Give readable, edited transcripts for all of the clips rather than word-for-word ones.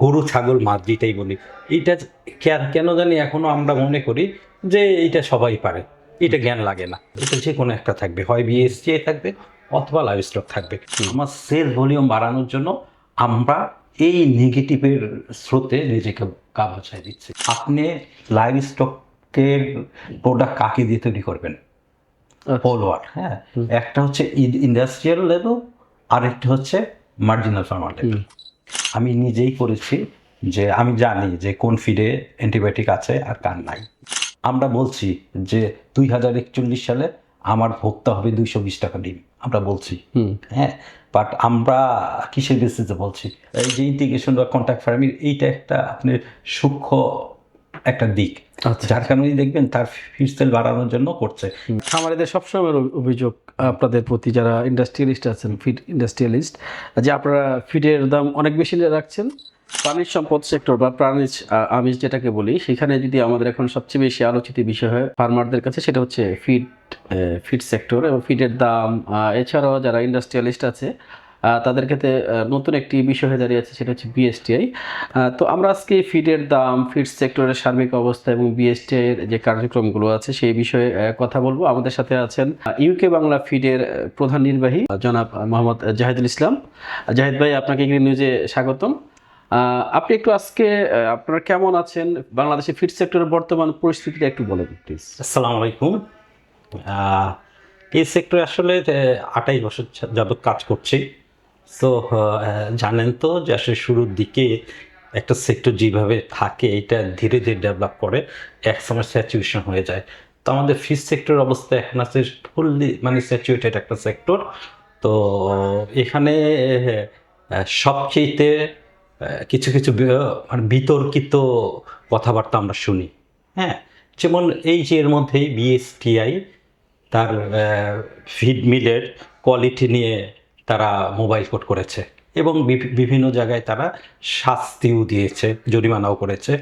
গরু ছাগল মাছ যেটাই বলি, এইটা কেন জানি এখনো আমরা মনে করি যে এইটা সবাই পারে। এটা জ্ঞান লাগে না, এটা যে কোনো একটা থাকবে, হয় বিএসটিআই থাকবে অথবা লাইভ স্টক থাকবে। আমার সেল ভলিউম বাড়ানোর জন্য আমরা এই নেগেটিভের স্রোতে নিজেকে গা ভাসায় দিচ্ছি। আপনি লাইভ স্টকের প্রোডাক্ট কাকে দিয়ে তৈরি করবেন? ফলোয়ার, হ্যাঁ, একটা হচ্ছে ইন্ডাস্ট্রিয়াল লেভেল, আরেকটা হচ্ছে মার্জিনাল ফার্মার লেভেল। আমি নিজেই করেছি, যে আমি জানি যে কোন ফিডে অ্যান্টিবায়োটিক আছে আর কার নাই। আমরা বলছি যে 2041 সালে আমার ভোক্তা হবে 220 টাকা ডিম, আমরা বলছি, হ্যাঁ, বাট আমরা কিসের বেসিসে বলছি? এই যে ইন্টিগ্রেশন বা কন্ট্যাক্ট ফার্মিং, এইটা একটা আপনার সূক্ষ্ম একটা দিক, যার কারণে দেখবেন তার ফিড সেল বাড়ানোর জন্য করছে। খামারিদের সবসময় অভিযোগ আপনাদের প্রতি, যারা ইন্ডাস্ট্রিয়ালিস্ট আছেন, ফিড ইন্ডাস্ট্রিয়ালিস্ট, যে আপনারা ফিডের দাম অনেক বেশি রাখছেন। প্রাণীজ সম্পদ সেক্টর বা প্রাণীজ আমিষ যেটাকে বলি, সেখানে যদি আমাদের এখন সবচেয়ে বেশি আলোচিত বিষয় হয় ফার্মারদের কাছে, সেটা হচ্ছে ফিড সেক্টর এবং ফিডের দাম। এছাড়াও যারা ইন্ডাস্ট্রিয়ালিস্ট আছে তাদের ক্ষেত্রে নতুন একটি বিষয় হয়ে দাঁড়িয়েছে, সেটা হচ্ছে বিএসটিআই। তো আমরা আজকে ফিডের দাম, ফিড সেক্টরের সার্বিক অবস্থা এবং বিএসটিআই এর যে কার্যক্রমগুলো আছে সেই বিষয়ে কথা বলবো। আমাদের সাথে আছেন ইউকে বাংলা ফিডের প্রধান নির্বাহী জনাব মোহাম্মদ জাহিদুল ইসলাম। জাহিদ ভাই, আপনাকে এগ্রি নিউজে স্বাগতম। আপনি একটু আজকে আপনারা কেমন আছেন, বাংলাদেশের ফিড সেক্টরের বর্তমান পরিস্থিতিটা একটু বলেন প্লিজ। আসসালামু আলাইকুম। এই সেক্টরে আসলে 28 বছর যাবত কাজ করছি। সো জানেন তো যে আসলে শুরুর দিকে একটা সেক্টর যেভাবে থাকে, এটা ধীরে ধীরে ডেভেলপ করে, এক সময় স্যাচুরেশন হয়ে যায়। তো আমাদের ফিশ সেক্টর অবস্থা এখন আছে ফুললি মানে স্যাচুরেটেড একটা সেক্টর। তো এখানে সবচেয়েতে কিছু কিছু মানে বিতর্কিত কথাবার্তা আমরা শুনি, হ্যাঁ, যেমন এই যে এর মধ্যেই বিএসটিআই তার ফিড মিলের কোয়ালিটি নিয়ে তারা মোবাইল কোড করেছে এবং বিভিন্ন জায়গায় তারা শাস্তিও দিয়েছে, জরিমানাও করেছে।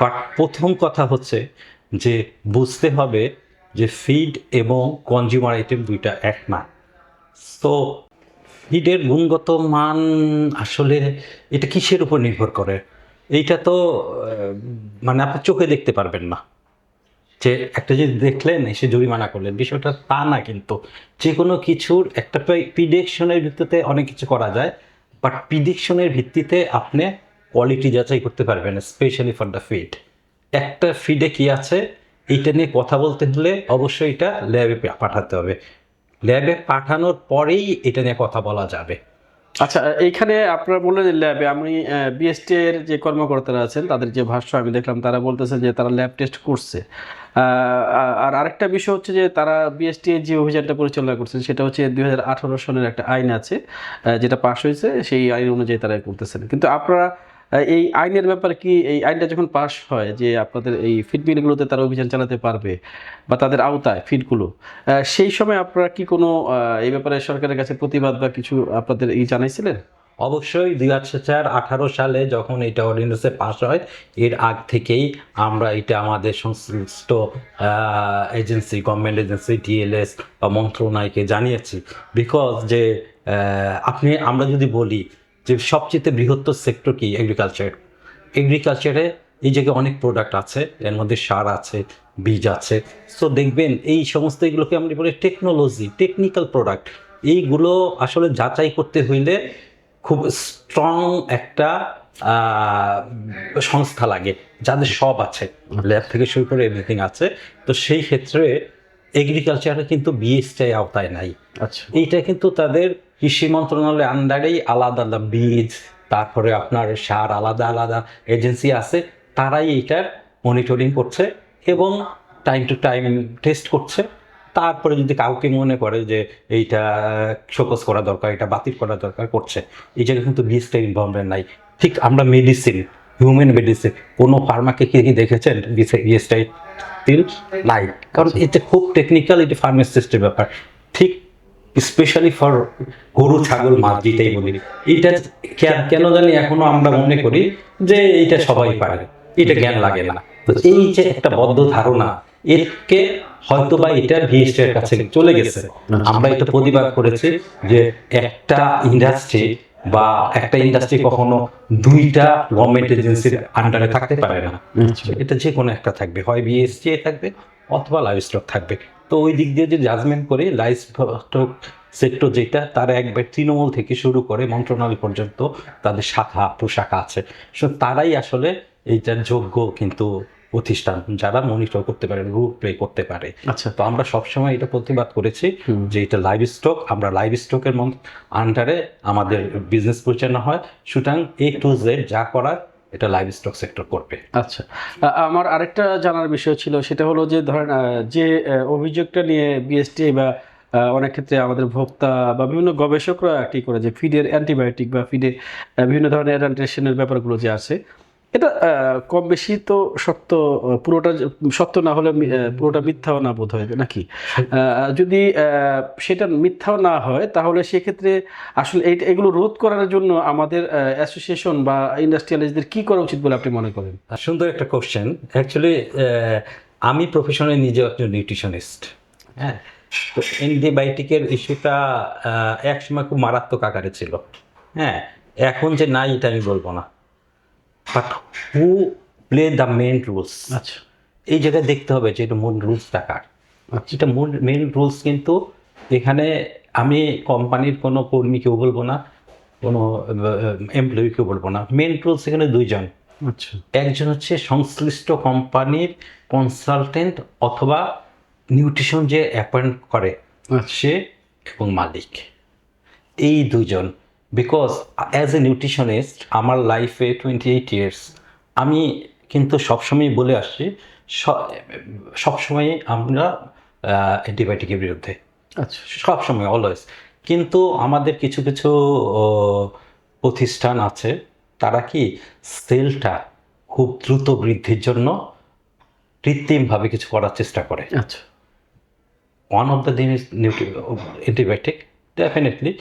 বাট প্রথম কথা হচ্ছে যে বুঝতে হবে যে ফিড এবং কনজিউমার আইটেম দুইটা এক না। তো ফিডের গুণগত মান আসলে এটা কিসের উপর নির্ভর করে? এইটা তো মানে আপনি চোখে দেখতে পারবেন না, যে একটা যদি দেখলেন এসে জরিমানা করলেন, বিষয়টা তা না। কিন্তু যে কোনো কিছুর একটা প্রিডিকশনের ভিত্তিতে অনেক কিছু করা যায়, বাট প্রিডিকশনের ভিত্তিতে আপনি কোয়ালিটি যাচাই করতে পারবেন, স্পেশালি ফর দ্য ফিড। একটা ফিডে কি আছে এইটা নিয়ে কথা বলতে হলে অবশ্যই এটা ল্যাবে পাঠাতে হবে। ল্যাবে পাঠানোর পরেই এটা নিয়ে কথা বলা যাবে। আচ্ছা, এইখানে আপনারা বললেন যে ল্যাবে, আমি বিএসটি এর যে কর্মকর্তারা আছেন তাদের যে ভাষ্য আমি দেখলাম, তারা বলতেছেন যে তারা ল্যাব টেস্ট করছে। আর আরেকটা বিষয় হচ্ছে যে তারা বিএসটি এর যে অভিযানটা পরিচালনা করছেন সেটা হচ্ছে 2018 সনের একটা আইন আছে যেটা পাশ হয়েছে, সেই আইন অনুযায়ী তারা করতেছেন। কিন্তু আপনারা এই আইনের ব্যাপারে কি, এই আইনটা যখন পাশ হয় যে আপনাদের এই ফিড মিলগুলোতে তারা অভিযান চালাতে পারবে বা তাদের আওতায় ফিডগুলো, সেই সময় আপনারা কি কোনো এই ব্যাপারে সরকারের কাছে প্রতিবাদ বা কিছু আপনাদের জানাইছিলেন? অবশ্যই 2018 সালে যখন এটা অর্ডিন্যান্সে পাস হয়, এর আগ থেকেই আমরা এটা আমাদের সংশ্লিষ্ট এজেন্সি, গভর্নমেন্ট এজেন্সি, ডিএলএস বা মন্ত্রণালয়কে জানিয়েছি। বিকজ যে আমরা যদি বলি যে সবচেয়ে বৃহত্তর সেক্টর কি, এগ্রিকালচারে এই জায়গায় অনেক প্রোডাক্ট আছে, এর মধ্যে সার আছে, বীজ আছে। সো দেখবেন এই সমস্ত এগুলোকে আমরা বলি টেকনোলজি, টেকনিক্যাল প্রোডাক্ট। এইগুলো আসলে যাচাই করতে হইলে খুব স্ট্রং একটা সংস্থা লাগে, যাদের সব আছে, ল্যাব থেকে শুরু করে এভরিথিং আছে। তো সেই ক্ষেত্রে এগ্রিকালচারে কিন্তু বিএসটিআই আওতায় নাই। আচ্ছা, এইটা কিন্তু তাদের কৃষি মন্ত্রণালয়ের আন্ডারেই আলাদা আলাদা বীজ, তারপরে আপনার সার, আলাদা আলাদা এজেন্সি আছে, তারাই এইটার মনিটরিং করছে এবং টাইম টু টাইম টেস্ট করছে। তারপরে যদি কাউকে মনে করে যে এইটা শোকজ করা দরকার, এটা বাতিল করা দরকার, করছে। এই জায়গায় কিন্তু বিএসটিআই ইনভলভমেন্ট নাই। ঠিক আমরা মেডিসিন, হিউম্যান মেডিসিন, কোনো ফার্মাকে কি দেখেছেন বিএসটিআই তিল নাই? কারণ এটা খুব টেকনিক্যাল, এটা ফার্মাসিস্টের ব্যাপার। ঠিক স্পেশালি ফর গরু ছাগল মাছ যেটাই বলি, এইটা কেন জানি এখনো আমরা মনে করি যে এইটা সবাই পারে, এটা জ্ঞান লাগে না। তো এই যে একটা বদ্ধ ধারণা, এরকে হয়তো বা এটা বিএসটিআই এর কাছে চলে গেছে। আমরা এটা প্রতিবাদ করেছি যে একটা ইন্ডাস্ট্রি বা একটা ইন্ডাস্ট্রি কখনো দুইটা গভর্নমেন্ট এজেন্সির আন্ডারে থাকতে পারে না। এটা যে কোনো একটা থাকবে, হয় বিএসটিআই থাকবে অথবা লাইভ স্টক থাকবে। তো ওই দিক দিয়ে যে জাজমেন্ট করি, লাইভ স্টক সেক্টর যেটা, তারা একবার তৃণমূল থেকে শুরু করে মন্ত্রণালয় পর্যন্ত তাদের শাখা প্রশাখা আছে, সো তারাই আসলে এইটার যোগ্য কিন্তু প্রতিষ্ঠান, যারা মনিটর করতে পারে, রোল প্লে করতে পারে। আচ্ছা। তো আমরা সবসময় এটা প্রতিবাদ করেছি যে এটা লাইভ স্টক, আমরা লাইভ স্টকের আন্ডারে আমাদের বিজনেস পরিচালনা হয়, সুতরাং A to Z যা করার এটা লাইভ স্টক সেক্টর করবে। আচ্ছা, আমার আরেকটা জানার বিষয় ছিল, সেটা হলো যে ধরেন যে অভিযোগটা নিয়ে বিএসটিআই বা অনেক ক্ষেত্রে আমাদের ভোক্তা বা বিভিন্ন গবেষকরা একটি করে যে ফিডের অ্যান্টিবায়োটিক বা ফিডে বিভিন্ন ধরনের অ্যাডাল্ট্রেশনের ব্যাপারগুলো যে আছে, এটা কম বেশি তো সত্য, পুরোটা সত্য না হলে পুরোটা মিথ্যাও না বোধ হয় নাকি? যদি সেটা মিথ্যাও না হয়, তাহলে সেক্ষেত্রে আসলে এগুলো রোধ করার জন্য আমাদের অ্যাসোসিয়েশন বা ইন্ডাস্ট্রিয়ালিস্টদের কি করা উচিত বলে আপনি মনে করেন? সুন্দর একটা কোশ্চেন। অ্যাকচুয়ালি আমি প্রফেশনে নিজে একজন নিউট্রিশনিস্ট। হ্যাঁ, তো অ্যান্টিবায়োটিকের ইস্যুটা একসময় খুব মারাত্মক আকারে ছিল। হ্যাঁ, এখন যে নাই এটা আমি বলবো না, but who play the main roles, আচ্ছা এই জায়গায় দেখতে হবে যে এটা মূল রুলসটা কার। আচ্ছা। এটা মূল মেন রুলস কিন্তু এখানে আমি কোম্পানির কোনো কর্মীকেও বলবো না, কোনো এমপ্লয়িকেও বলবো না। মেন রুলস এখানে দুইজন। আচ্ছা একজন হচ্ছে সংশ্লিষ্ট কোম্পানির কনসালটেন্ট অথবা নিউট্রিশন যে অ্যাপয়েন্ট করে সে এবং মালিক, এই দুজন। বিকজ অ্যাজ এ নিউট্রিশনিস্ট আমার লাইফে 28 ইয়ার্স, আমি কিন্তু সবসময় বলে আসছি সবসময় আমরা অ্যান্টিবায়োটিকের বিরুদ্ধে, আচ্ছা সবসময় অলওয়েজ। কিন্তু আমাদের কিছু কিছু ও, প্রতিষ্ঠান আছে, তারা কি সেলটা খুব দ্রুত বৃদ্ধির জন্য কৃত্রিমভাবে কিছু করার চেষ্টা করে। আচ্ছা ওয়ান অফ দ্য দিন ইজ অ্যান্টিবায়োটিক। ডেফিনেটলি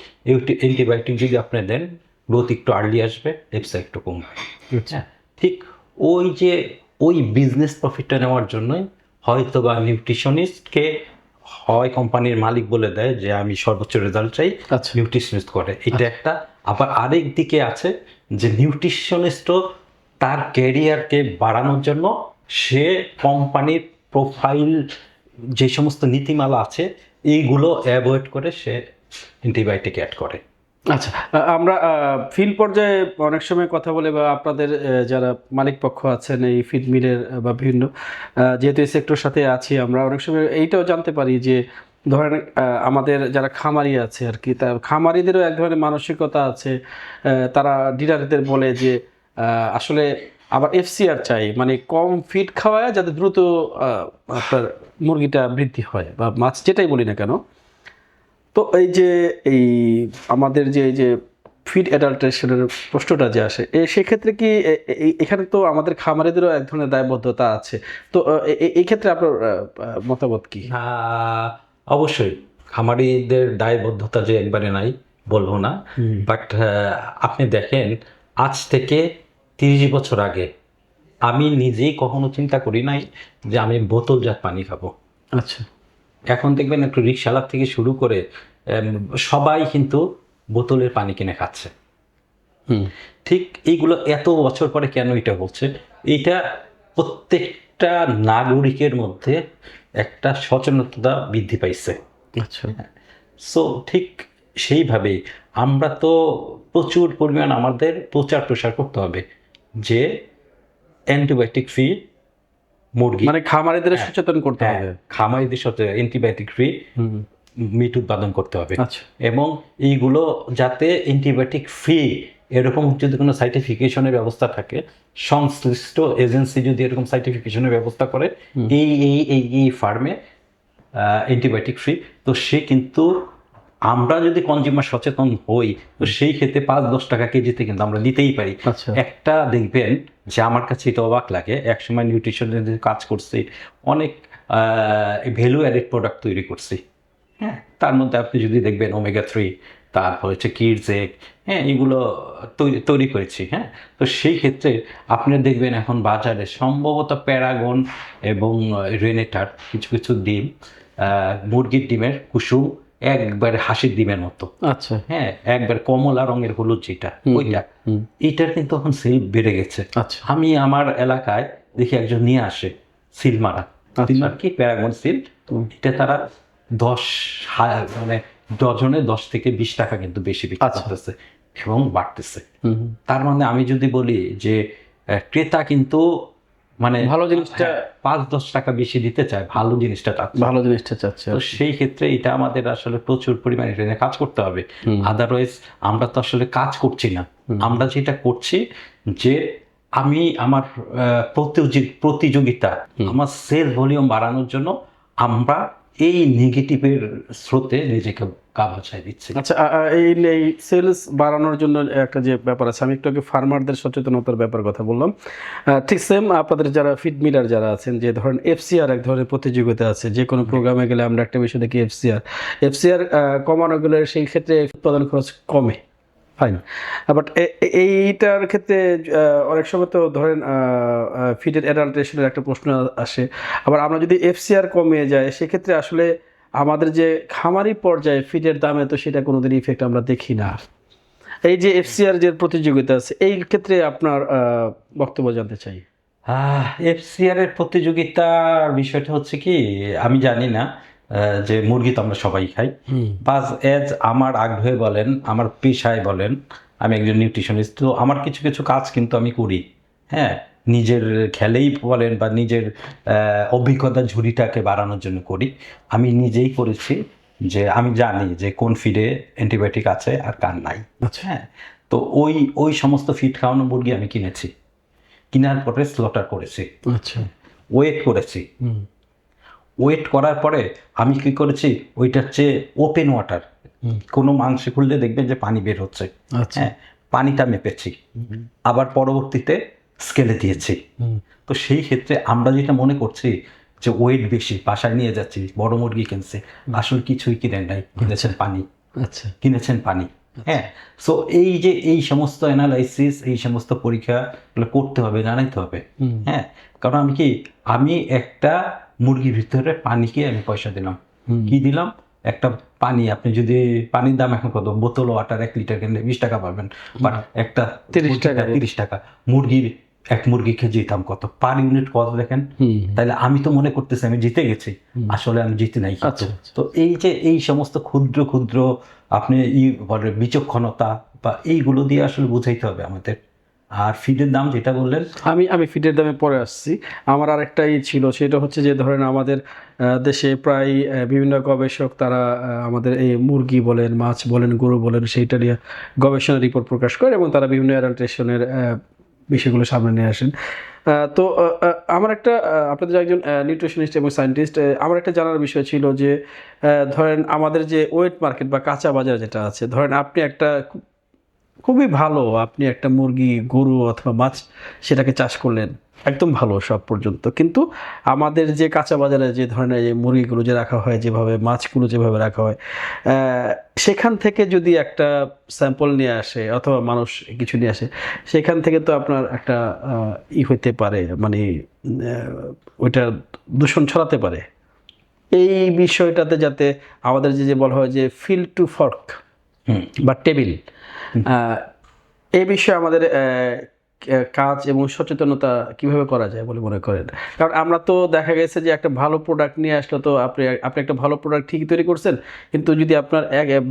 অ্যান্টিবায়োটিক যদি আপনি দেন, গ্রোথ একটু আর্লি আসবে, এপসা একটু কমবে। হ্যাঁ, ঠিক ওই যে ওই বিজনেস প্রফিটটা নেওয়ার জন্যই হয়তো বা নিউট্রিশনিস্টকে হয় কোম্পানির মালিক বলে দেয় যে আমি সর্বোচ্চ রেজাল্ট চাই, আচ্ছা। নিউট্রিশনিস্ট করে এটা একটা। আবার আরেক দিকে আছে যে নিউট্রিশনিস্টও তার ক্যারিয়ারকে বাড়ানোর জন্য সে কোম্পানির প্রোফাইল যে সমস্ত নীতিমালা আছে এইগুলো অ্যাভয়েড করে সে অ্যান্টিবায়োটিক অ্যাড করে। আচ্ছা, আমরা ফিল্ড পর্যায়ে অনেক সময় কথা বলে বা আপনাদের যারা মালিক পক্ষ আছেন এই ফিড মিলের বা বিভিন্ন যেহেতু এই সেক্টর সাথে আছি, আমরা অনেক সময় এইটাও জানতে পারি যে ধরেন আমাদের যারা খামারি আছে আর কি, তার খামারিদেরও এক ধরনের মানসিকতা আছে। তারা ডিলারদের বলে যে আসলে আবার এফসিআর চাই, মানে কম ফিড খাওয়ায় যাতে দ্রুত আপনার মুরগিটা বৃদ্ধি হয় বা মাছ যেটাই বলি না কেন। তো এই যে এই আমাদের যে এই যে ফিড অ্যাডাল্ট্রেশনের প্রশ্নটা যে আসে, সেক্ষেত্রে কি এখানে তো আমাদের খামারিদেরও এক ধরনের দায়বদ্ধতা আছে। তো এই ক্ষেত্রে আপনার মতামত কি? অবশ্যই খামারিদের দায়বদ্ধতা যে একবারে নাই বলবো না, বাট আপনি দেখেন আজ থেকে 30 বছর আগে আমি নিজেই কখনো চিন্তা করি নাই যে আমি বোতলজাত পানি খাবো। আচ্ছা এখন দেখবেন একটু রিক্সাওয়ালা থেকে শুরু করে সবাই কিন্তু বোতলের পানি কিনে খাচ্ছে। ঠিক এইগুলো এত বছর পরে কেন এটা হচ্ছে, এইটা প্রত্যেকটা নাগরিকের মধ্যে একটা সচেতনতা বৃদ্ধি পাইছে। আচ্ছা সো ঠিক সেইভাবেই আমরা তো প্রচুর পরিমাণ আমাদের প্রচার প্রসার করতে হবে যে অ্যান্টিবায়োটিক ফ্রি মুরগি, মানে খামারিদের সচেতন করতে হবে। খামারিদের সাথে অ্যান্টিবায়োটিক ফ্রি মিট উৎপাদন করতে হবে। আচ্ছা এবং এইগুলো যাতে অ্যান্টিবায়োটিক ফ্রি এরকম যদি কোনো সার্টিফিকেশনের ব্যবস্থা থাকে, সংশ্লিষ্ট এজেন্সি যদি এরকম সার্টিফিকেশনের ব্যবস্থা করে এই এই এই এই ফার্মে অ্যান্টিবায়োটিক ফ্রি, তো সে কিন্তু আমরা যদি কনজিউমার সচেতন হই তো সেই ক্ষেত্রে 5-10 টাকা কেজিতে কিন্তু আমরা দিতেই পারি। আচ্ছা একটা দেখবেন যে আমার কাছে এটা অবাক লাগে, একসময় নিউট্রিশনের কাজ করছি, অনেক ভ্যালু অ্যাডেড প্রোডাক্ট তৈরি করছি। হ্যাঁ, তার মধ্যে আপনি যদি দেখবেন ওমেগা 3, তারপর হচ্ছে কিডস এগ, হ্যাঁ, এগুলো তৈরি করেছি। হ্যাঁ, তো সেই ক্ষেত্রে আপনি দেখবেন এখন বাজারে সম্ভবত প্যারাগন এবং রেনেটার কিছু কিছু ডিম, মুরগির ডিমের কুসুম একবারে হাসির ডিমের মতো, আচ্ছা। হ্যাঁ, একবার কমলা রঙের হলুদ যেটা ওইটা, এইটার কিন্তু এখন সেল বেড়ে গেছে। আচ্ছা। আমি আমার এলাকায় দেখি একজন নিয়ে আসে সিল মারা, সিল মারা কি প্যারাগন সিল, এটা তারা 10 মানে ডজনে 10 থেকে 20 টাকা কিন্তু বেশি বিক্রি করতেছে এবং বাড়তেছে। তার মানে আমি যদি বলি যে ক্রেতা কিন্তু মানে ভালো জিনিসটা 5-10 টাকা বেশি দিতে চায়, ভালো জিনিসটা চাচ্ছে। ভালো জিনিসটা চাচ্ছে। তো সেই ক্ষেত্রে এটা আমাদের আসলে প্রচুর পরিমাণে এটা নিয়ে কাজ করতে হবে, আদারওয়াইজ আমরা তো আসলে কাজ করছি না। আমরা যেটা করছি যে আমি আমার প্রতিযোগিতা, আমার সেল ভলিউম বাড়ানোর জন্য আমরা এই নেগেটিভের স্রোতে নিজেকে গা ভাসায় দিচ্ছি। আচ্ছা, এই সেলস বাড়ানোর জন্য একটা যে ব্যাপার আছে, আমি একটু আগে ফার্মারদের সচেতনতার ব্যাপার কথা বললাম, ঠিক সেম আপনাদের যারা ফিড মিলার যারা আছেন, যে ধরেন এফসিআর এক ধরনের প্রতিযোগিতা আছে, যে কোনো প্রোগ্রামে গেলে আমরা একটা বিষয় দেখি এফসিআর কমানো গেলে সেই ক্ষেত্রে উৎপাদন খরচ কমে, ফাইন। বাট এইটার ক্ষেত্রে অনেক সময় তো ধরেন ফিডের অ্যাডাল্ট্রেশনের একটা প্রশ্ন আসে। আবার আমরা যদি এফসিআর কমিয়ে যায় সেক্ষেত্রে আসলে আমাদের যে খামারি পর্যায়ে ফিডের দামে তো সেটা কোনোদিন ইফেক্ট আমরা দেখি না। এই যে এফসিআর যে প্রতিযোগিতা আছে, এই ক্ষেত্রে আপনার বক্তব্য জানতে চাই। এফসিআর এর প্রতিযোগিতার বিষয়টা হচ্ছে কি, আমি জানি না যে মুরগি তো আমরা সবাই খাই, বাস এজ আমার আগ্রহে বলেন, আমার পেশায় বলেন, আমি একজন নিউট্রিশনিস্ট, তো আমার কিছু কিছু কাজ কিন্তু আমি করি, হ্যাঁ, নিজের খেলেই বলেন বা নিজের অভিজ্ঞতার ঝুড়িটাকে বাড়ানোর জন্য করি। আমি নিজেই করেছি যে আমি জানি যে কোন ফিডে অ্যান্টিবায়োটিক আছে আর কার নাই। আচ্ছা। হ্যাঁ, তো ওই সমস্ত ফিড খাওয়ানো মুরগি আমি কিনেছি, কেনার পরে স্লটার করেছি, আচ্ছা। ওয়েট করেছি, ওয়েট করার পরে আমি কি করেছি, ওইটার চেয়ে ওপেন ওয়াটার, কোনো মাংস খুললে দেখবেন যে পানি বের হচ্ছে, হ্যাঁ, পানিটা মেপেছি, আবার পরবর্তীতে স্কেলে দিয়েছি। তো সেই ক্ষেত্রে আমরা যেটা মনে করছি যে ওয়েট বেশি, বাসায় নিয়ে যাচ্ছি, বড় মুরগি কিনছে, আসলে কিছুই কিনেন নাই, কিনেছেন পানি। আচ্ছা। কিনেছেন পানি। হ্যাঁ, সো এই যে এই সমস্ত অ্যানালাইসিস, এই সমস্ত পরীক্ষাগুলো করতে হবে, জানাইতে হবে। হ্যাঁ, কারণ আমি একটা মুরগির ভিতরে পানিকে আমি পয়সা দিলাম, কি দিলাম, একটা পানি, আপনি যদি পানির দাম এখন কত, বোতল ওয়াটার 1 লিটার কিনলে 20 টাকা পাবেন, বাট একটা 30 টাকা মুরগির, এক মুরগি কেজি দাম কত, পার ইউনিট কত দেখেন। তাহলে আমি তো মনে করতেছি আমি জিতে গেছি, আসলে আমি জিতে নাই। তো এই যে এই সমস্ত ক্ষুদ্র ক্ষুদ্র আপনি বিচক্ষণতা বা এইগুলো দিয়ে আসলে বুঝাইতে হবে আমাদের। আর ফিডের দাম যেটা বললেন, আমি ফিডের দামে পরে আসছি। আমার আরেকটাই ছিল, সেটা হচ্ছে যে ধরেন আমাদের দেশে প্রায় বিভিন্ন গবেষক তারা আমাদের এই মুরগি বলেন, মাছ বলেন, গরু বলেন, সেইটা নিয়ে গবেষণা রিপোর্ট প্রকাশ করে এবং তারা বিভিন্ন অ্যাডাল্ট্রেশনের বিষয়গুলো সামনে নিয়ে আসেন। তো আমার একটা আপনাদের একজন নিউট্রিশনিস্ট এবং সায়েন্টিস্ট, আমার একটা জানার বিষয় ছিল যে ধরেন আমাদের যে ওয়েট মার্কেট বা কাঁচা বাজার যেটা আছে, ধরেন আপনি একটা খুবই ভালো, আপনি একটা মুরগি, গরু অথবা মাছ সেটাকে চাষ করলেন, একদম ভালো সব পর্যন্ত, কিন্তু আমাদের যে কাঁচা বাজারে যে ধরনের যে মুরগিগুলো যে রাখা হয়, যেভাবে মাছগুলো যেভাবে রাখা হয়, সেখান থেকে যদি একটা স্যাম্পল নিয়ে আসে অথবা মানুষ কিছু নিয়ে আসে, সেখান থেকে তো আপনার একটা হইতে পারে, মানে ওইটা দূষণ ছড়াতে পারে। এই বিষয়টাতে যাতে আমাদের যে বলা হয় যে ফিল টু ফর্ক বা টেবিল, এই বিষয়ে আমাদের কাজ এবং সচেতনতা কিভাবে করা যায় বলে মনে করেন? কারণ আমরা তো দেখা গেছে যে একটা ভালো প্রোডাক্ট নিয়ে আসলো, তো আপনি একটা ভালো প্রোডাক্ট ঠিকই তৈরি করছেন, কিন্তু যদি আপনার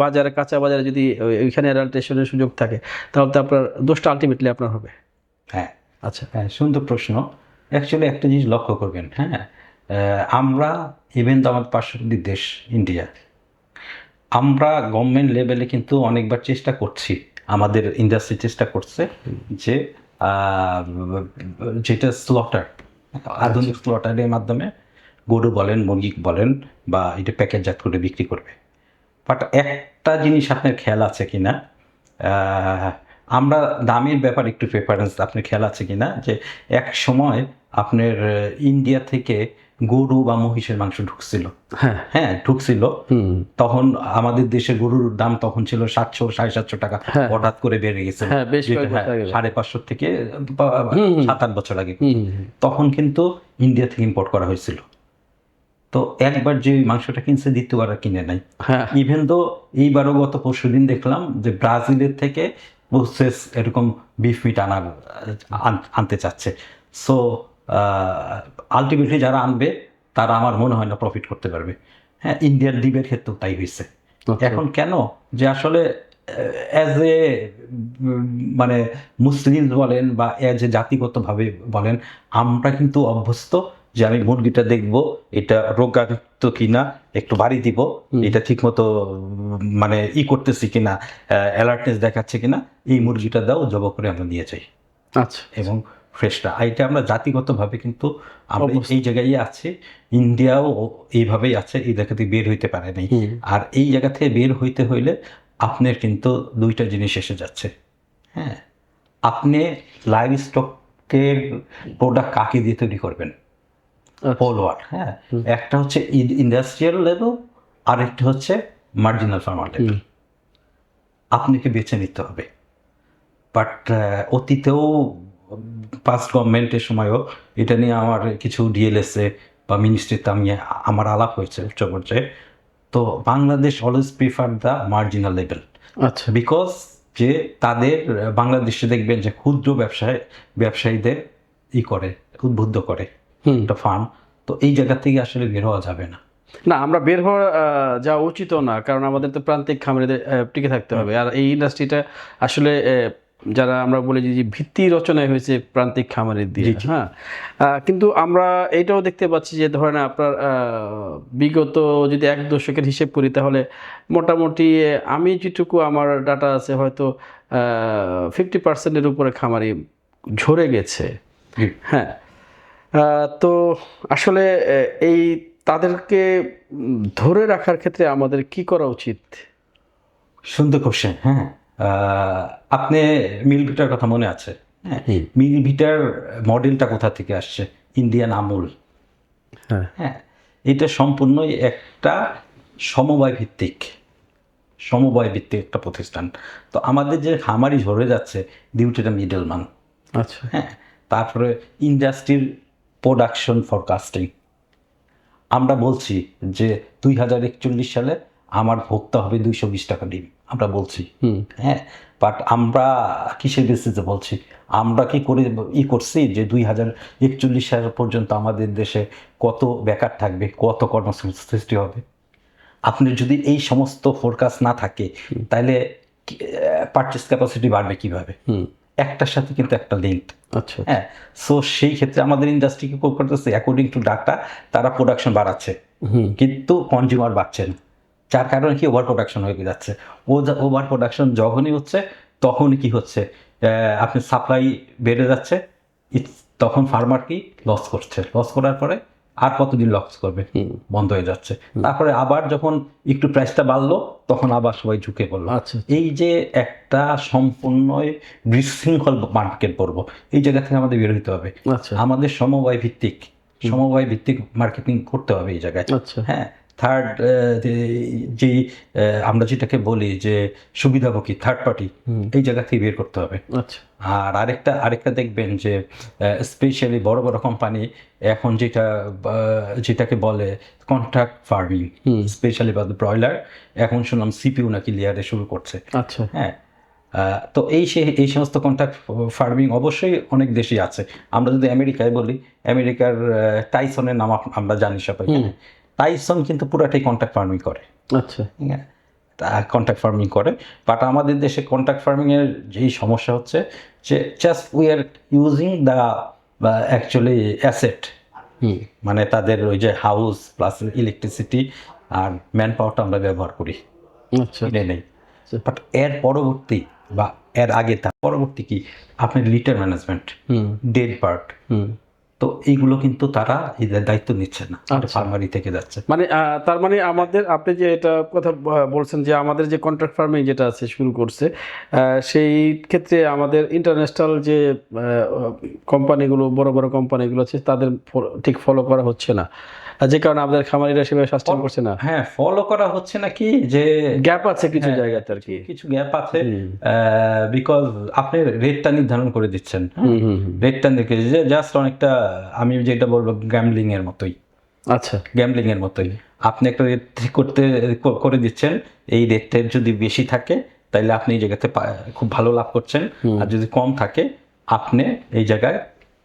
বাজারে, কাঁচা বাজারে যদি ওইখানে অ্যাডাল্ট্রেশনের সুযোগ থাকে, তাহলে তো আপনার দোষটা আলটিমেটলি আপনার হবে। হ্যাঁ, আচ্ছা। হ্যাঁ, সুন্দর প্রশ্ন। অ্যাকচুয়ালি একটা জিনিস লক্ষ্য করবেন, হ্যাঁ, আমরা ইভেন তো আমাদের পার্শ্ববর্তী দেশ ইন্ডিয়া, আমরা গভর্নমেন্ট লেভেলে কিন্তু অনেকবার চেষ্টা করছি, আমাদের ইন্ডাস্ট্রি চেষ্টা করছে যে যেটা স্লটার, আধুনিক স্লটারের মাধ্যমে গরু বলেন, মুরগি বলেন, বা এটা প্যাকেটজাত করে বিক্রি করবে। বাট একটা জিনিস আপনার খেয়াল আছে কিনা, আমরা দামের ব্যাপার একটু প্রেফারেন্স, আপনার খেয়াল আছে কিনা যে এক সময় আপনার ইন্ডিয়া থেকে গরু বা মহিষের মাংস ঢুকছিল, হ্যাঁ ঢুকছিল, তখন আমাদের দেশে গরুর দাম তখন ছিল 700-750 টাকা, হঠাৎ করে বেড়ে গেছে 550 থেকে 7-8 বছর আগে। তখন কিন্তু ইন্ডিয়া থেকে ইম্পোর্ট করা হয়েছিল, তো একবার যে মাংসটা কিনছে দ্বিতীয়বার আর কিনে নাই। হ্যাঁ ইভেন তো এইবারও গত পরশুদিন দেখলাম যে ব্রাজিলের থেকে প্রসেস এরকম বিফ মিট আনতে চাচ্ছে। সো আলটিমেটলি যারা আনবে তারা আমার মনে হয় না প্রফিট করতে পারবে। হ্যাঁ, ইন্ডিয়ার ডিমের ক্ষেত্রেও তাই হয়েছে। আচ্ছা। এখন কেন যে আসলে অ্যাজ এ মানে মুসলিম বলেন বা অ্যাজ এ জাতিগতভাবে বলেন, আমরা কিন্তু অভ্যস্ত যে আমি মুরগিটা দেখব এটা রোগাক্ত কিনা, একটু বাড়ি দিব, এটা ঠিক মতো মানে করতেছি কিনা, অ্যালার্টনেস দেখাচ্ছে কিনা, এই মুরগিটা দাও, জব করে আমরা নিয়ে যাই। আচ্ছা এবং ফ্রেশটা এইটা আমরা জাতিগতভাবে কিন্তু আমরা এই জায়গায় আছি। ইন্ডিয়াও এইভাবেই আছে, এই জায়গা থেকে বের হইতে পারে নাই। আর এই জায়গা থেকে বের হইতে হইলে আপনার কিন্তু দুইটা জিনিস এসে যাচ্ছে। হ্যাঁ, আপনি লাইভ স্টকের প্রোডাক্ট কাকে দিয়ে তৈরি করবেন, ফলোয়ার। হ্যাঁ, একটা হচ্ছে ইন্ডাস্ট্রিয়াল লেভেল, আরেকটা হচ্ছে মার্জিনাল ফার্মার লেভেল। আপনাকে বেছে নিতে হবে। বাট অতীতেও পাস্ট গভর্নমেন্টের সময়ও এটা নিয়ে আমার কিছু ডিএলএসএ বা মিনিস্ট্রিতে আমার আলাপ হয়েছে উচ্চ পর্যায়ে। তো Bangladesh always prefer the marginal level. আচ্ছা বিকজ যে তাদের বাংলাদেশে দেখবেন যে ক্ষুদ্র ব্যবসায়ীদের করে উদ্বুদ্ধ করে একটা ফার্ম। তো এই জায়গা থেকে আসলে বের হওয়া যাবে না। না, আমরা বের হওয়া যাওয়া উচিতও না, কারণ আমাদের তো প্রান্তিক খামারিদের টিকে থাকতে হবে। আর এই ইন্ডাস্ট্রিটা আসলে যারা আমরা বলি যে ভিত্তি রচনায় হয়েছে প্রান্তিক খামারের দিয়ে। হ্যাঁ, কিন্তু আমরা এইটাও দেখতে পাচ্ছি যে ধরেন আপনার বিগত যদি 1 দশকের হিসেব করি, তাহলে মোটামুটি আমি যেটুকু আমার ডাটা আছে হয়তো 50%-এর উপরে খামারি ঝরে গেছে। হ্যাঁ, তো আসলে এই তাদেরকে ধরে রাখার ক্ষেত্রে আমাদের কি করা উচিত? সুন্দর কোশ্চেন। হ্যাঁ, আপনি মিল ভিটার কথা মনে আছে? হ্যাঁ, মিল ভিটার মডেলটা কোথা থেকে আসছে? ইন্ডিয়ান আমুল। হ্যাঁ হ্যাঁ, এটা সম্পূর্ণই একটা সমবায় ভিত্তিক একটা প্রতিষ্ঠান। তো আমাদের যে খামারি ঝরে যাচ্ছে ডিউটিটা মিডলম্যান। আচ্ছা হ্যাঁ, তারপরে ইন্ডাস্ট্রির প্রোডাকশন ফরকাস্টিং। আমরা বলছি যে 2041 সালে আমার ভোক্তা হবে 220 টাকা ডিম, আমরা বলছি। হ্যাঁ, বাট আমরা কিসের বেসিসে বলছি? আমরা কি করে করছি যে 2041 সাল পর্যন্ত আমাদের দেশে কত বেকার থাকবে, কত কর্মসংস্থান সৃষ্টি হবে? আপনার যদি এই সমস্ত ফোরকাস্ট না থাকে তাহলে পারচেস ক্যাপাসিটি বাড়বে কিভাবে? একটার সাথে কিন্তু একটা লিঙ্ক। আচ্ছা হ্যাঁ, সো সেই ক্ষেত্রে আমাদের ইন্ডাস্ট্রি কি করতেছে? অ্যাকর্ডিং টু ডাটা তারা প্রোডাকশন বাড়াচ্ছে, কিন্তু কনজিউমার বাড়ছে না। যার কারণে কি ওভার প্রোডাকশন হয়ে যাচ্ছে। ওভার প্রোডাকশন যখনই হচ্ছে তখনই কি হচ্ছে, আপনার সাপ্লাই বেড়ে যাচ্ছে, তখন ফার্মার কি লস করছে। লস করার পরে আর কতদিন লস করবে, বন্ধ হয়ে যাচ্ছে। তারপরে আবার যখন একটু প্রাইসটা বাড়লো তখন আবার সবাই ঝুঁকে পড়লো। আচ্ছা এই যে একটা সম্পূর্ণ বিশৃঙ্খল মার্কেট পড়বো, এই জায়গা থেকে আমাদের বের হইতে হবে। আচ্ছা আমাদের সমবায় ভিত্তিক মার্কেটিং করতে হবে এই জায়গায়। আচ্ছা হ্যাঁ, থার্ড যে আমরা যেটাকে বলি যে সুবিধাভোগী থার্ড পার্টি, এই জায়গা থেকে বের করতে হবে। আচ্ছা আর আরেকটা দেখবেন যে স্পেশালি বড় বড় কোম্পানি এখন যেটাকে বলে কন্ট্রাক্ট ফার্মিং, স্পেশালি বা ব্রয়লার, এখন শুনলাম সিপিউ নাকি লেয়ারে শুরু করছে। আচ্ছা হ্যাঁ, তো এই সমস্ত কন্ট্রাক্ট ফার্মিং অবশ্যই অনেক দেশই আছে। আমরা যদি আমেরিকায় বলি, আমেরিকার টাইসনের নাম আমরা জানি সবাই। টাইসন কিন্তু পুরাটাই কন্ট্রাক্ট ফার্মিং করে। আচ্ছা হ্যাঁ, কন্ট্রাক্ট ফার্মিং করে। বাট আমাদের দেশে কন্ট্রাক্ট ফার্মিংয়ের যেই সমস্যা হচ্ছে যে just we are using the actually asset, মানে তাদের ওই যে হাউস প্লাস ইলেকট্রিসিটি আর ম্যান পাওয়ারটা আমরা ব্যবহার করি, আচ্ছা কিনে নেই। বাট এর পরবর্তী বা এর আগে তার পরবর্তী কি আপনার লিটার ম্যানেজমেন্ট, ডেড বার্ড, তো এইগুলো কিন্তু তারা এদের দায়িত্ব নিচ্ছে না, ফার্মারি থেকে যাচ্ছে। মানে তার মানে আমাদের, আপনি যে এটা কথা বলছেন যে আমাদের যে কন্ট্রাক্ট ফার্মিং যেটা আছে শুরু করছে, সেই ক্ষেত্রে আমাদের ইন্টারন্যাশনাল যে কোম্পানিগুলো, বড় বড় কোম্পানিগুলো আছে, তাদের ঠিক ফলো করা হচ্ছে না, যে কারণে আমাদের খামারিরা সেভাবে সাস্টেন করছে না। হ্যাঁ, ফলো করা হচ্ছে নাকি যে গ্যাপ আছে কিছু জায়গাতে আর কি, কিছু গ্যাপ আছে। বিকজ আপনি রেটটা নির্ধারণ করে দিচ্ছেন, রেটটা দেখে যে জাস্ট অনেকটা আমি যেটা বলবো গ্যামলিং এর মতোই। আচ্ছা, গ্যাম্বলিং এর মতোই। আপনি একটা রেট করে দিচ্ছেন, এই রেটের যদি বেশি থাকে তাহলে আপনি এই জায়গাতে খুব ভালো লাভ করছেন, আর যদি কম থাকে আপনি এই জায়গায়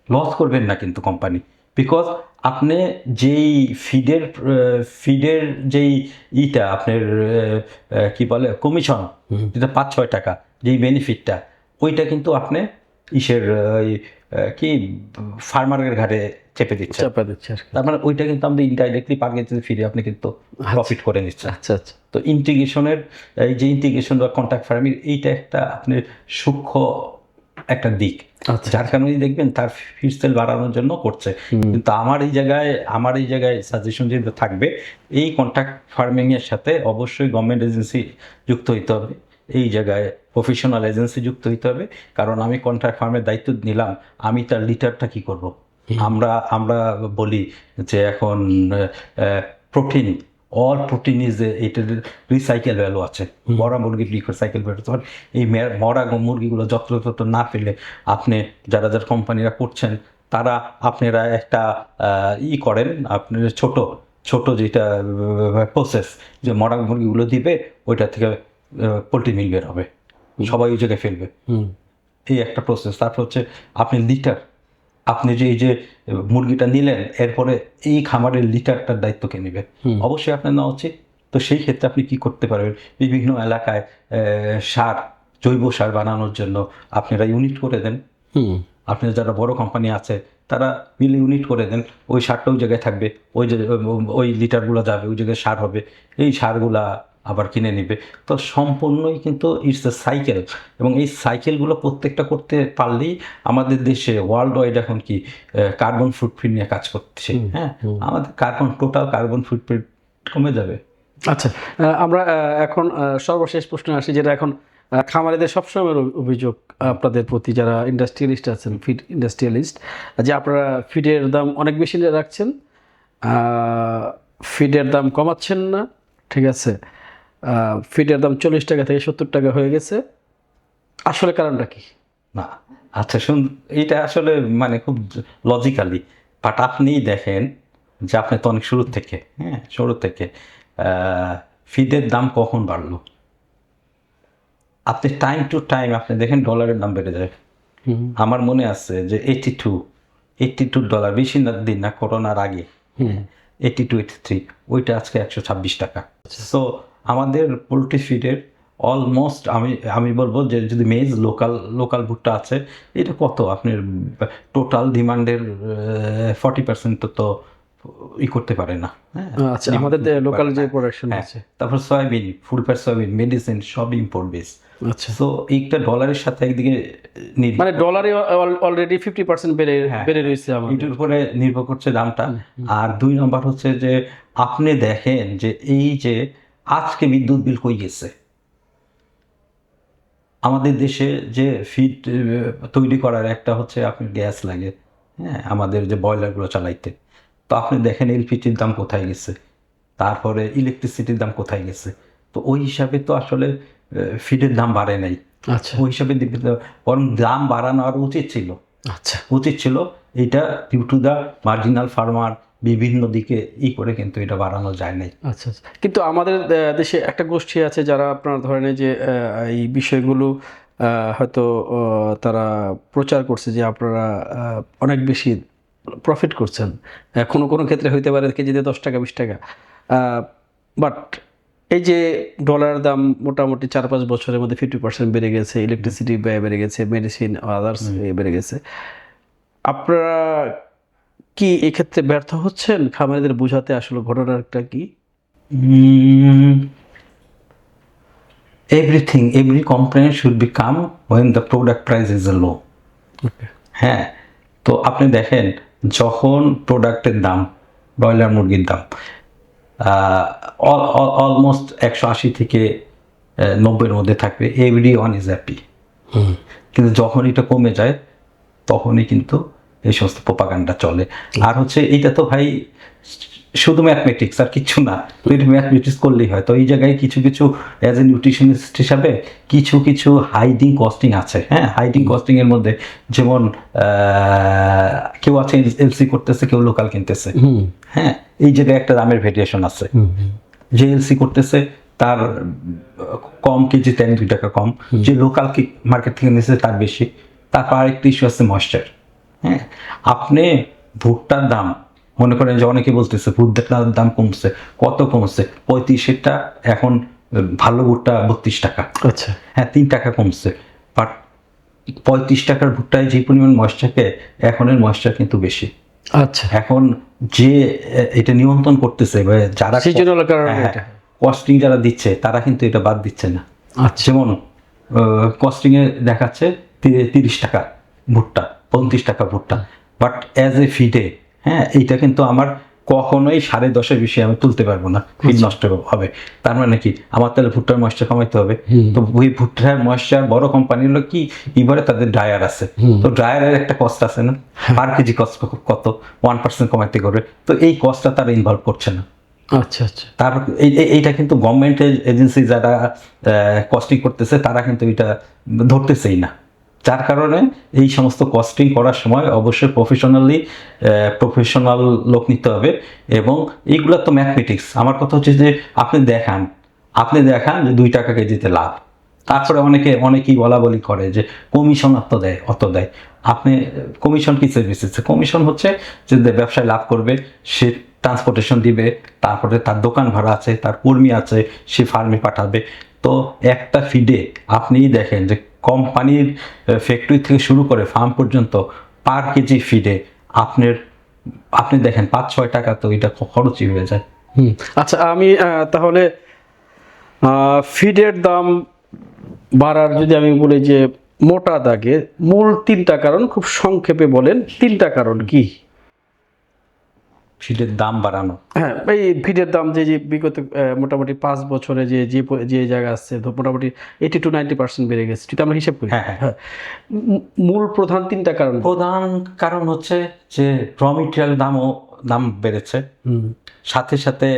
লস করবেন না কিন্তু কোম্পানি, বিকজ আপনি যেই ফিডের যেই আপনার কি বলে কমিশন, যেটা 5-6 টাকা যেই বেনিফিটটা, ওইটা কিন্তু আপনি ইসের কি ফার্মারের ঘাটে চেপে দিচ্ছেন। চাপা দিচ্ছে আর কি। তার মানে ওইটা কিন্তু আমাদের ইনডাইরেক্টলি পার্কেতে ফিরে আপনি কিন্তু প্রফিট করে নিচ্ছেন। আচ্ছা আচ্ছা, তো ইন্টিগ্রেশনের এই যে ইন্টিগ্রেশন বা কন্ট্রাক্ট ফার্মিং, এইটা একটা আপনার সূক্ষ্ম একটা দিক, আচ্ছা। যার কারণে দেখবেন তার ফিড সেল বাড়ানোর জন্য করছে। কিন্তু আমার এই জায়গায় সাজেশন যেটা থাকবে, এই কন্ট্রাক্ট ফার্মিং এর সাথে অবশ্যই গভর্নমেন্ট এজেন্সি যুক্ত হইতে হবে, এই জায়গায় প্রফেশনাল এজেন্সি যুক্ত হইতে হবে। কারণ আমি কন্ট্রাক্ট ফার্মের দায়িত্ব নিলাম, আমি তার লিটারটা কি করব। আমরা বলি যে এখন প্রোটিন, অল প্রোটিন ইজ এটার রিসাইকেল ভ্যালু আছে। মরা মুরগির রিসাইকেল ভ্যালু, তখন এই মরা মুরগিগুলো যত্র না ফেলে আপনি যারা কোম্পানিরা করছেন, তারা আপনারা একটা করেন, আপনার ছোট যেটা প্রসেস, যে মরা মুরগিগুলো দিবে, ওইটা থেকে পোলট্রি মিল বের হবে, সবাই ওই জায়গায় ফেলবে, এই একটা প্রসেস। তারপর হচ্ছে আপনি লিটার, আপনি যে এই যে মুরগিটা নিলেন, এরপরে এই খামারের লিটারটার দায়িত্ব কে নেবে? অবশ্যই আপনার নেওয়া উচিত। তো সেই ক্ষেত্রে আপনি কি করতে পারবেন, বিভিন্ন এলাকায় জৈব সার বানানোর জন্য আপনারা ইউনিট করে দেন। আপনার যারা বড় কোম্পানি আছে তারা মিলে ইউনিট করে দেন, ওই সারটা ওই জায়গায় থাকবে, ওই লিটারগুলো যাবে ওই জায়গায় সার হবে, এই সারগুলা আবার কিনে নেবে। তো সম্পূর্ণই কিন্তু ইটস এ সাইকেল, এবং এই সাইকেলগুলো প্রত্যেকটা করতে পারলেই আমাদের দেশে ওয়ার্ল্ড ওয়াইড এখন কি কার্বন ফুটপ্রিন্ট নিয়ে কাজ করছে। হ্যাঁ, আমাদের টোটাল কার্বন ফুটপ্রিন্ট কমে যাবে। আচ্ছা, আমরা এখন সর্বশেষ প্রশ্ন আসি, যেটা এখন খামারিদের সবসময় অভিযোগ আপনাদের প্রতি, যারা ইন্ডাস্ট্রিয়ালিস্ট আছেন, ফিড ইন্ডাস্ট্রিয়ালিস্ট, যে আপনারা ফিডের দাম অনেক বেশি রাখছেন, ফিডের দাম কমাচ্ছেন না, ঠিক আছে, ফিডের দাম 40 টাকা থেকে 70 টাকা হয়ে গেছে, আসলে কারণটা কি? না, আচ্ছা এইটা আসলে মানে খুব লজিক্যালি, বাট আপনিই দেখেন যে আপনি তো অনেক শুরু থেকে ফিডের দাম কখন বাড়লো? আপনি টাইম টু টাইম আপনি দেখেন ডলারের দাম বেড়ে যায়। আমার মনে আছে যে $82, বেশি দিন না, করোনার আগে 82-83, ওইটা আজকে 126 টাকা। সো আমাদের পোলট্রি ফিডের অলমোস্ট আমি বলবো যে যদি মেজ লোকাল ভুট্টা আছে, এটা কত আপনার টোটাল ডিমান্ডের 40% তো করতে পারে না। হ্যাঁ, আচ্ছা, আমাদের লোকাল যে প্রোডাকশন আছে, তারপর soybean, full fat soybean, medicine, সব ইম্পোর্ট বেস। আচ্ছা, সো এইটা ডলারের সাথে একদিকে মানে ডলারে অলরেডি 50% বেড়ে রয়েছে আমাদের, এটার উপরে নির্ভর করছে দামটা। আর 2 নম্বর হচ্ছে যে আপনি দেখেন যে এই যে আজকে বিদ্যুৎ বিল কই গেছে। আমাদের দেশে যে ফিড তৈরি করার একটা হচ্ছে আপনার গ্যাস লাগে, হ্যাঁ, আমাদের যে বয়লারগুলো চালাইতে, তো আপনি দেখেন এলপিজির দাম কোথায় গেছে, তারপরে ইলেকট্রিসিটির দাম কোথায় গেছে। তো ওই হিসাবে তো আসলে ফিডের দাম বাড়ে নাই। আচ্ছা, ওই হিসাবে বরং দাম বাড়ানো আরও উচিত ছিল। এইটা due to the marginal farmer বিভিন্ন দিকে করে কিন্তু এটা বাড়ানো যায় নাই। আচ্ছা। কিন্তু আমাদের দেশে একটা গোষ্ঠী আছে যারা আপনার ধরেন যে এই বিষয়গুলো হয়তো তারা প্রচার করছে যে আপনারা অনেক বেশি প্রফিট করছেন, কোনো ক্ষেত্রে হইতে পারে কেজিতে 10 টাকা 20 টাকা, বাট এই যে ডলারের দাম মোটামুটি 4-5 বছরের মধ্যে 50% বেড়ে গেছে, ইলেকট্রিসিটি ব্যয় বেড়ে গেছে, মেডিসিন আদার্স বেড়ে গেছে, আপনারা কি এক্ষেত্রে ব্যর্থ হচ্ছেন খামারিদের বোঝাতে আসলে ঘটনাটা কি? Every complaint should be come when the product price is low. হ্যাঁ, তো আপনি দেখেন যখন প্রোডাক্টের দাম, ব্রয়লার মুরগির দাম অলমোস্ট 180 থেকে 90-এর মধ্যে থাকবে, এভরি ওয়ান ইজ হ্যাপি। কিন্তু যখন এটা কমে যায় তখনই কিন্তু এই সমস্ত প্রোপাগান্ডা চলে। আর হচ্ছে এটা তো ভাই শুধু ম্যাথমেটিক্স আর কিছু না, তো এটা ম্যাথমেটিক্স করলেই হয়। তো এই জায়গায় কিছু কিছু অ্যাজ এ নিউট্রিশনিস্ট হিসাবে কিছু কিছু হাইডিং কস্টিং আছে। হ্যাঁ, হাইডিং কস্টিং এর মধ্যে যেমন কেউ আছে এলসি করতেছে, কেউ লোকাল কিনতেছে। হ্যাঁ, এই জায়গায় একটা দামের ভেরিয়েশন আছে। যে এলসি করতেছে তার কম কেজিতে 1-2 টাকা কম, যে লোকাল মার্কেট থেকে নিচ্ছে তার বেশি। তারপর আরেকটি ইস্যু আছে ময়েশ্চার। হ্যাঁ, আপনি ভুট্টার দাম মনে করেন যে অনেকে বলতেছে ভুট্টার দাম কমছে, কত কমছে? 35-টা, এখন ভালো ভুট্টা 32 টাকা। আচ্ছা, হ্যাঁ, 3 টাকা কমছে। বাট 35 টাকার ভুট্টায় যে পরিমাণ ময়েশ্চারকে, এখনের ময়েশ্চার কিন্তু বেশি। আচ্ছা, এখন যে এটা নিয়ন্ত্রণ করতেছে বা যারা সিজনাল কারণে এটা। কস্টিং যারা দিচ্ছে তারা কিন্তু এটা বাদ দিচ্ছে না। আচ্ছা, যেমন কস্টিং এ দেখাচ্ছে 30 টাকা ভুট্টা, 35 টাকা ভুট্টা, বাট অ্যাজ এ ফিডে, হ্যাঁ, এইটা কিন্তু আমার কখনোই 10.5-এর বেশি আমি তুলতে পারবো না, ফিড নষ্ট হবে। তার মানে কি, আমার তাহলে ভুট্টার ময়েশ্চার কমাইতে হবে। তো ওই ভুট্টার ময়েশ্চার বড় কোম্পানি হলো কি এবারে তাদের ড্রায়ার আছে, তো ড্রায়ারের একটা কস্ট আছে না, পার কেজি কস্ট কত, 1% কমাইতে করে, তো এই কস্টটা তারা ইনভলভ করছে না। আচ্ছা, আচ্ছা, তার এইটা কিন্তু গভর্নমেন্টের এজেন্সি যারা কস্টিং করতেছে তারা কিন্তু এটা ধরতেছেই না। যার কারণে এই সমস্ত কস্টিং করার সময় অবশ্যই প্রফেশনাল লোক নিতে হবে। এবং এইগুলো তো ম্যাথমেটিক্স। আমার কথা হচ্ছে যে আপনি দেখান যে 2 টাকা কেজিতে লাভ, তারপরে অনেকেই বলা বলি করে যে কমিশন অত দেয়। আপনি কমিশন কি সার্ভিসেস? কমিশন হচ্ছে যে ব্যবসায় লাভ করবে, সে ট্রান্সপোর্টেশন দিবে, তারপরে তার দোকান ভাড়া আছে, তার কর্মী আছে, সে ফার্মে পাঠাবে। তো একটা ফিডে আপনি দেখেন যে কোম্পানির ফ্যাক্টরি থেকে শুরু করে ফার্ম পর্যন্ত পার কেজি ফিডে আপনি দেখেন 5-6 টাকা, তো এটা খরচই হয়ে যায়। আচ্ছা, আমি তাহলে ফিডের দাম বাড়ার যদি আমি বলি যে মোটা দাগে মূল 3টা কারণ, খুব সংক্ষেপে বলেন 3টা কারণ কি? ফিডের দাম বাড়ানো, হ্যাঁ, এই ফিডের দাম যে বিগত মোটামুটি 5 বছরে যে জায়গা আছে, তো মোটামুটি 80-90% বেড়ে গেছে যদি আমরা হিসাব করি। হ্যাঁ। হ্যাঁ, মূল প্রধান 3টা কারণ। প্রধান কারণ হচ্ছে যে র মেটেরিয়াল দাম বেড়েছে, সাথে সাথে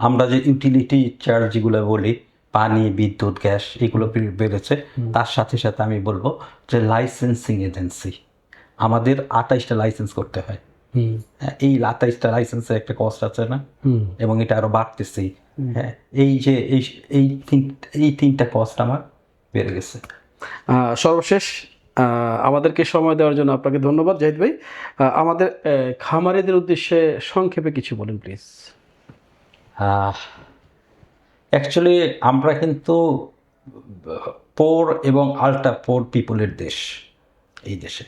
আমরা যে ইউটিলিটি চার্জ যেগুলো বলি, পানি, বিদ্যুৎ, গ্যাস, এগুলো বেড়েছে। তার সাথে সাথে আমি বলবো যে লাইসেন্সিং এজেন্সি, আমাদের 28টা লাইসেন্স করতে হয়। হ্যাঁ, এই 28টা লাইসেন্সের একটা কস্ট আছে না, এবং এটা আরো বাড়তেছেই। হ্যাঁ, এই যে এই 3টা কস্ট আমার বেড়ে গেছে। সর্বশেষ আমাদেরকে সময় দেওয়ার জন্য আপনাকে ধন্যবাদ জাহিদ ভাই। আমাদের খামারিদের উদ্দেশ্যে সংক্ষেপে কিছু বলেন প্লিজ। অ্যাকচুয়ালি আমরা কিন্তু পোর এবং আল্ট্রা পোর পিপলের দেশ এই দেশে,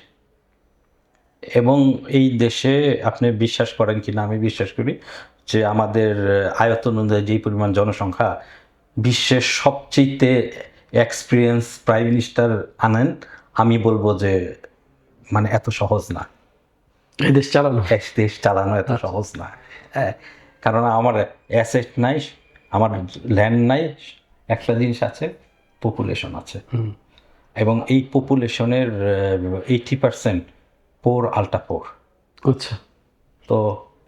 এবং এই দেশে আপনি বিশ্বাস করেন কি না, আমি বিশ্বাস করি যে আমাদের আয়তন অনুযায়ী যেই পরিমাণ জনসংখ্যা, বিশ্বের সবচেয়ে এক্সপিরিয়েন্স প্রাইম মিনিস্টার আনেন, আমি বলবো যে মানে এত সহজ না এই দেশ চালানো। দেশ চালানো এত সহজ না। হ্যাঁ, কারণ আমার অ্যাসেট নাই, আমার ল্যান্ড নাই, একটা জিনিস আছে, পপুলেশন আছে, এবং এই পপুলেশনের 80% পোর আল্ট্রা পোর। আচ্ছা, তো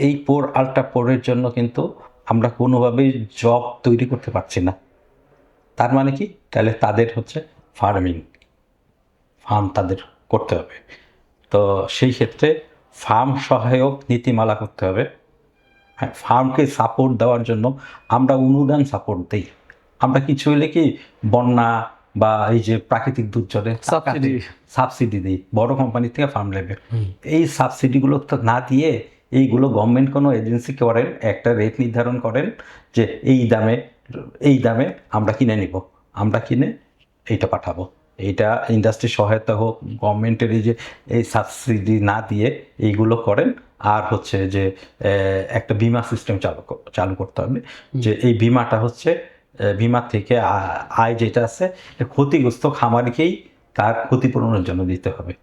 এই পোর আল্ট্রা পোরের জন্য কিন্তু আমরা কোনোভাবেই জব তৈরি করতে পারছি না। তার মানে কি, তাহলে তাদের হচ্ছে ফার্ম তাদের করতে হবে। তো সেই ক্ষেত্রে ফার্ম সহায়ক নীতিমালা করতে হবে। হ্যাঁ, ফার্মকে সাপোর্ট দেওয়ার জন্য আমরা অনুদান সাপোর্ট দিই। আমরা কিছু হলে কি বন্যা বা এই যে প্রাকৃতিক দুর্যোগে সাবসিডি দিই বড় কোম্পানি থেকে ফার্ম লেভেল। এই সাবসিডিগুলো তো না দিয়ে এইগুলো গভর্নমেন্ট কোনো এজেন্সি করেন, একটা রেট নির্ধারণ করেন যে এই দামে আমরা কিনে নিব, আমরা কিনে এইটা পাঠাবো। এইটা ইন্ডাস্ট্রি সহায়তা হোক, গভর্নমেন্টের এই সাবসিডি না দিয়ে এইগুলো করেন। আর হচ্ছে যে একটা বিমা সিস্টেম চালু করতে হবে, যে এই বিমাটা হচ্ছে বিমা থেকে আয় যেটা আছে ক্ষতিগ্রস্ত খামারকেই তার ক্ষতিপূরণের জন্য দিতে হবে।